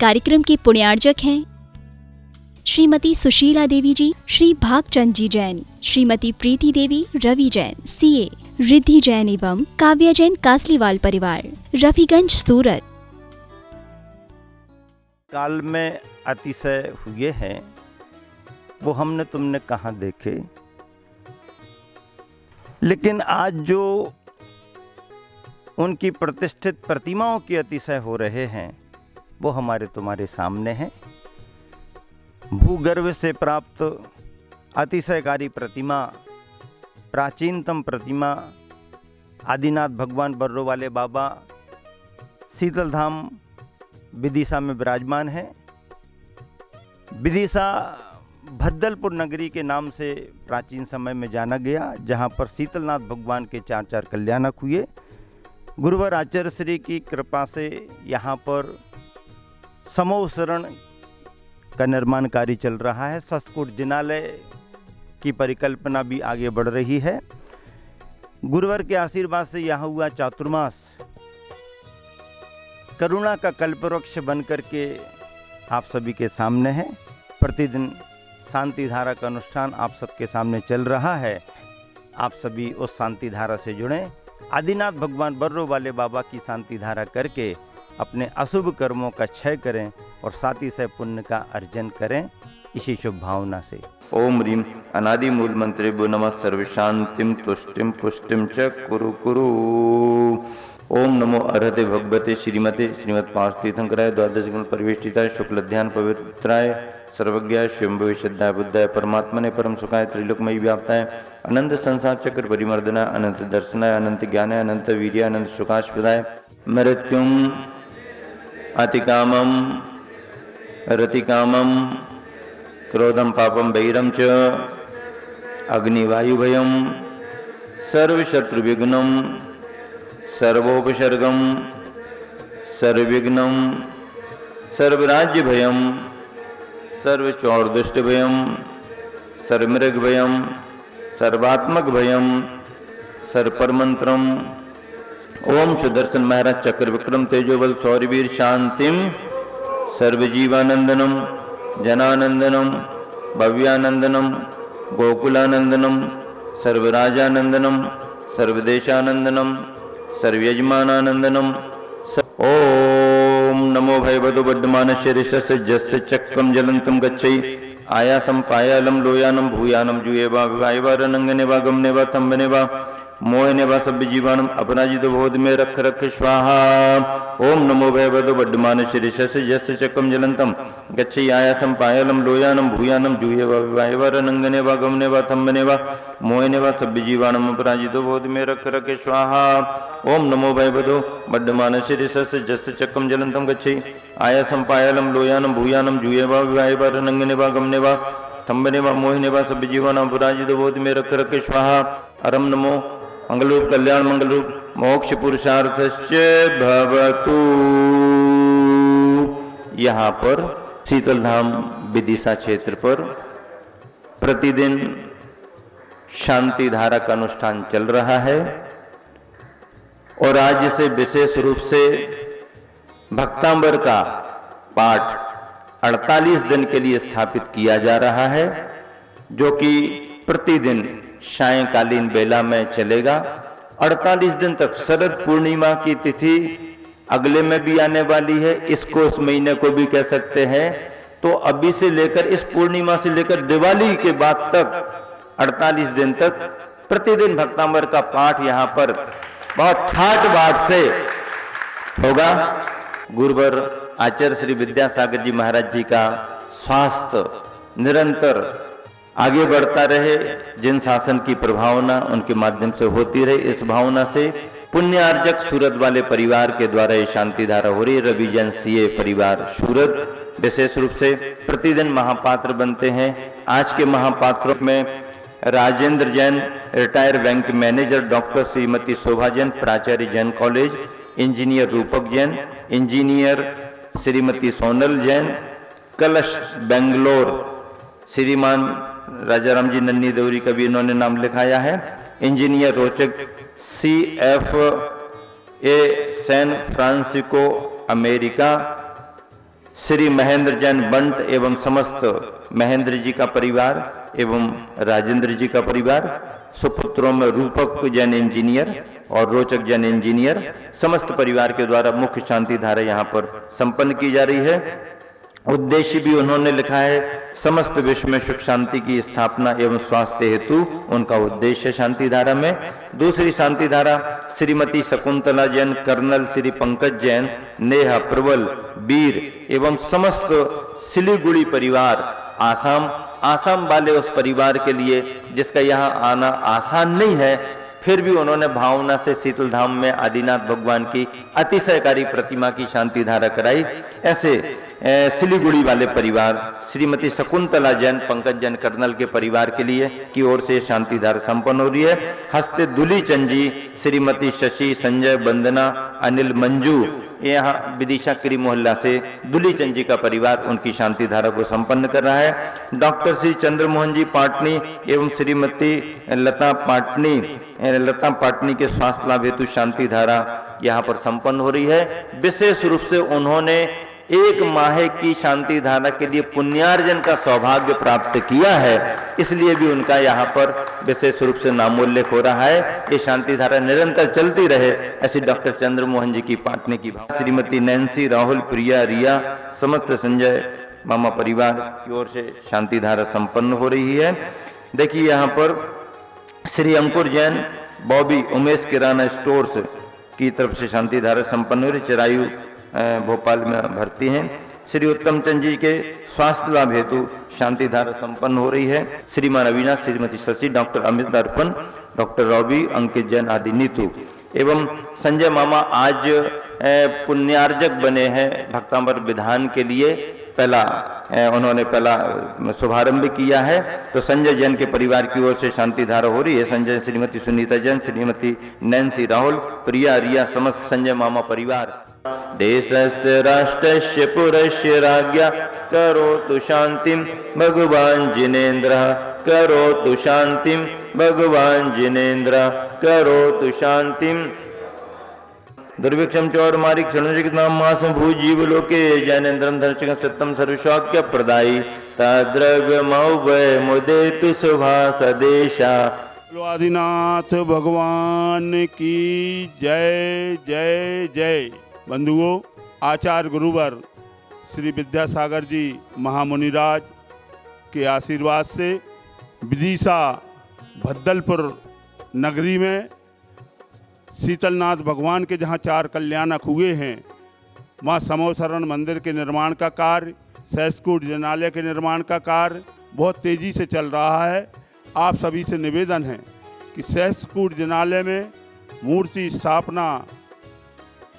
कार्यक्रम की पुण्यार्चक हैं श्रीमती सुशीला देवी जी, श्री भागचंद जी जैन, श्रीमती प्रीति देवी, रवि जैन सीए, रिद्धि जैन एवं काव्या जैन कासलीवाल परिवार, रफीगंज सूरत। काल में अतिशय हुए हैं वो हमने तुमने कहाँ देखे, लेकिन आज जो उनकी प्रतिष्ठित प्रतिमाओं के अतिशय हो रहे हैं वो हमारे तुम्हारे सामने हैं। भूगर्भ से प्राप्त अतिशयकारी प्रतिमा, प्राचीनतम प्रतिमा आदिनाथ भगवान बर्रो वाले बाबा शीतल धाम विदिशा में विराजमान है। विदिशा भद्दलपुर नगरी के नाम से प्राचीन समय में जाना गया, जहाँ पर शीतलनाथ भगवान के 4 कल्याणक हुए। गुरुवर आचार्य श्री की कृपा से यहाँ पर समूह शरण का निर्माण कार्य चल रहा है। संस्कृत जिनालय की परिकल्पना भी आगे बढ़ रही है। गुरुवर के आशीर्वाद से यहाँ हुआ चातुर्मास करुणा का कल्पवृक्ष बनकर के आप सभी के सामने है। प्रतिदिन शांति धारा का अनुष्ठान आप सबके सामने चल रहा है। आप सभी उस शांति धारा से जुड़ें, आदिनाथ भगवान बर्रो वाले बाबा की शांति धारा करके अपने अशुभ कर्मों का क्षय करें और साथ ही से पुण्य का अर्जन करें, इसी शुभ भावना से। ओम ह्रीं अनादि मूल मंत्रेभ्यो नमः सर्व शांतिम तुष्टिम पुष्टिम च कुरु कुरु। ओम नमो अर्हते भगवते श्रीमते श्रीमत् पार्थितीर्थंकराय द्वादश गुण परिवेष्टिताय शुक्ल ध्यान पवित्राय सर्वज्ञाय स्वयंभुवे श्रद्धाय बुद्धाय परमात्मने परम सुखाय त्रिलोकमयी व्याप्ताय अनंत संसार चक्र परिमर्दनाय अनंत दर्शनाय अनंत ज्ञानाय अनंत वीर्याय अनंत सुखास्पदाय मृत्युम अतिकामम रतिकामम क्रोधम पापम वैरम च अग्निवायुभयम सर्वशत्रुविघ्नम सर्वोपसर्गम सर्वविघ्नम सर्वराज्यभयम सर्वचौरदुष्टभयम सर्वमृगभयम सर्वात्मकभयम सर्वपरमंत्रम। ओम सुदर्शन महाराज चक्र विक्रम तेजोबल शौर्यवीर शांतिम सर्वजीवानंदनम जनानंदनम भव्यानंदनम गोकुलानंदनम सर्वराजानंदनम सर्वदेशानंदनम सर्वयजमानानंदनम। ओम नमो भयवदो बद्धमानस्य ऋषस्य जस्य चक्रम जलंतम गच्छै आयासम पायालम लोयानम भूयानम जुएवा विवायवारनंगने वा गमने वा तंबने वा मोहने वा सब जीवानम अपराजित बोध में रख रख स्वाहा। ओम नमो भयवदो बद्धमानस्य ऋषस्य जस्य चक्रम जलंतम गच्छै आयासम पायालम लोयानम भूयानम जुएवा विवायवारनंगने वा गमने वा तंबने वा मोहने वा सब जीवानम अपराजित बोध में रख रख स्वाहा। ओम नमो भयवदो बद्धमानस्य ऋषस्य जस्य चक्रम जलंतम गच्छै आयासम पायालम लोयानम भूयानम जुएवा विवायवारनंगने वा गमने वा तंबने वा मोहने वा सब जीवानम अपराजित बोध में रख रख स्वाहा। अरम नमो मंगलरूप कल्याण मंगलरूप मोक्ष पुरुषार्थस्य भवतु। यहाँ पर शीतल धाम विदिशा क्षेत्र पर प्रतिदिन शांति धारा का अनुष्ठान चल रहा है और आज से विशेष रूप से भक्तांबर का पाठ 48 दिन के लिए स्थापित किया जा रहा है, जो कि प्रतिदिन सायंकालीन बेला में चलेगा। 48 दिन तक। शरद पूर्णिमा की तिथि अगले में भी आने वाली है, इसको इस महीने को भी कह सकते हैं। तो अभी से लेकर इस पूर्णिमा से लेकर दिवाली के बाद तक 48 दिन तक प्रतिदिन भक्तांबर का पाठ यहाँ पर बहुत ठाट बाट से होगा। गुरुवर आचार्य श्री विद्यासागर जी महाराज जी का स्वास्थ्य निरंतर आगे बढ़ता रहे, जिन शासन की प्रभावना उनके माध्यम से होती रहे, इस भावना से पुण्यार्जक सूरत वाले परिवार के द्वारा ये शांति धारा हो रही है। रवि जैन सीए परिवार सूरत विशेष रूप से प्रतिदिन महापात्र बनते हैं। आज के महापात्रों में Rajendra Jain retire bank manager, doctor Shrimati Shobha Jain प्राचार्य Jain college, engineer Rupak Jain, engineer Shrimati Sonal Jain, Kalash Bangalore श्रीमान राजा राम जी नन्नी देवरी का भी इन्होंने नाम लिखाया है, engineer Rochak CFA San Francisco America, Shri Mahendra Jain बंट एवं समस्त महेंद्र जी का परिवार एवं राजेंद्र जी का परिवार, सुपुत्रों में रूपक जैन इंजीनियर और रोचक जैन इंजीनियर, समस्त परिवार के द्वारा मुख्य शांति धारा यहाँ पर संपन्न की जा रही है। उद्देश्य भी उन्होंने लिखा है, समस्त विश्व में सुख शांति की स्थापना एवं स्वास्थ्य हेतु उनका उद्देश्य शांति धारा में। दूसरी शांति धारा श्रीमती शकुंतला जैन, कर्नल श्री पंकज जैन, नेहा प्रबल, वीर एवं समस्त सिलीगुड़ी परिवार, आसाम वाले उस परिवार के लिए जिसका यहाँ आना आसान नहीं है, फिर भी उन्होंने भावना से शीतल धाम में आदिनाथ भगवान की अतिशयकारी प्रतिमा की शांति धारा कराई। ऐसे सिलीगुड़ी वाले परिवार श्रीमती शकुंतला जैन, पंकज जैन, कर्नल के परिवार के लिए की ओर से शांति धारा संपन्न हो रही है। हस्ते दुली चंद जी, श्रीमती शशि, संजय, वंदना, अनिल, मंजू, यहाँ विदिशा क्री मोहल्ला से दुली चंद जी का परिवार उनकी शांति धारा को संपन्न कर रहा है। डॉक्टर श्री चंद्रमोहन जी पाटनी एवं श्रीमती लता पाटनी के स्वास्थ्य लाभ हेतु शांति धारा यहाँ पर संपन्न हो रही है। विशेष रूप से उन्होंने 1 माह की शांति धारा के लिए पुण्यार्जन का सौभाग्य प्राप्त किया है, इसलिए भी उनका यहाँ पर विशेष रूप से नामोल्लेख हो रहा है। ये शांति धारा निरंतर चलती रहे, ऐसी डॉक्टर चंद्रमोहन जी की पाटने की भावना। श्रीमती नैन्सी, राहुल, प्रिया, रिया, समस्त संजय मामा परिवार की ओर से शांति धारा संपन्न हो रही है। देखिए यहाँ पर श्री अंकुर जैन, बॉबी, उमेश किराना स्टोर्स की तरफ से शांति धारा संपन्न हो रही, चिरायु भोपाल में भर्ती हैं। श्री उत्तम चंद जी के स्वास्थ्य लाभ हेतु शांति धारा संपन्न हो रही है। श्रीमान अविनाश, श्रीमती शशि, डॉक्टर अमित अर्पण, डॉक्टर रवि, अंकित जैन आदि नीतू एवं संजय मामा आज पुण्यार्जक बने हैं भक्तांबर विधान के लिए। उन्होंने पहला शुभारंभ किया है, तो संजय जैन के परिवार की ओर से शांति धारा हो रही है। संजय, श्रीमती सुनीता जैन, श्रीमती नैन्सी, राहुल, प्रिया, रिया, समस्त संजय मामा परिवार। देशस्य राष्ट्रस्य पुरस्य राज्ञा करोतु शांतिं भगवान जिनेन्द्रः, करोतु शांतिं भगवान जिनेन्द्रः, करोतु शांतिं। दुर्भिक्षम चौरमारी क्षणुजित नाम मास भूजीव लोके जैनेन्द्रम धर्षिक सत्यम सर्वशौक्य प्रदायी तद्रग मौवय मुदेतु शुभा सदेशा। आदिनाथ भगवान की जय जय जय। बंधुओं, आचार्य गुरुवर श्री विद्यासागर जी महामुनिराज के आशीर्वाद से विदिशा भद्दलपुर नगरी में शीतलनाथ भगवान के जहाँ 4 कल्याणक हुए हैं, वहाँ समो शरण मंदिर के निर्माण का कार्य, सैसकूट जनालय के निर्माण का कार्य बहुत तेज़ी से चल रहा है। आप सभी से निवेदन है कि सैसकूट जनालय में मूर्ति स्थापना,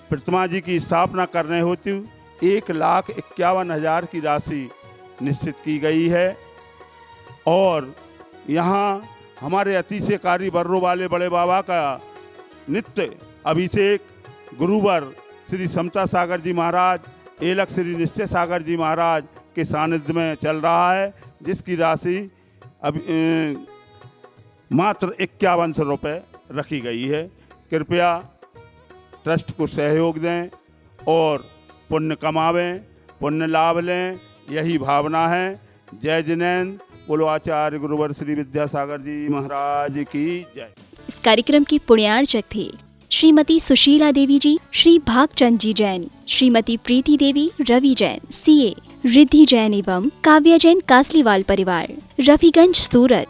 प्रतिमा जी की स्थापना करने होती 1,51,000 की राशि निश्चित की गई है। और यहाँ हमारे अतिशयकारी बर्रो वाले बड़े बाबा का नित्य अभिषेक गुरुवर श्री समता सागर जी महाराज, एलक श्री निश्चय सागर जी महाराज के सानिध्य में चल रहा है, जिसकी राशि मात्र 5100 रुपये रखी गई है। कृपया ट्रस्ट को सहयोग दें और पुण्य कमावें, पुण्य लाभ लें, यही भावना है। जय जिनेन्द्र। बोलो आचार्य गुरुवर श्री विद्यासागर जी महाराज की जय। इस कार्यक्रम की पुण्यार्चक थे श्रीमती सुशीला देवी जी, श्री भागचंद जी जैन, श्रीमती प्रीति देवी, रवि जैन, सीए, रिद्धि जैन एवं काव्या जैन कासलीवाल परिवार, रफीगंज, सूरत।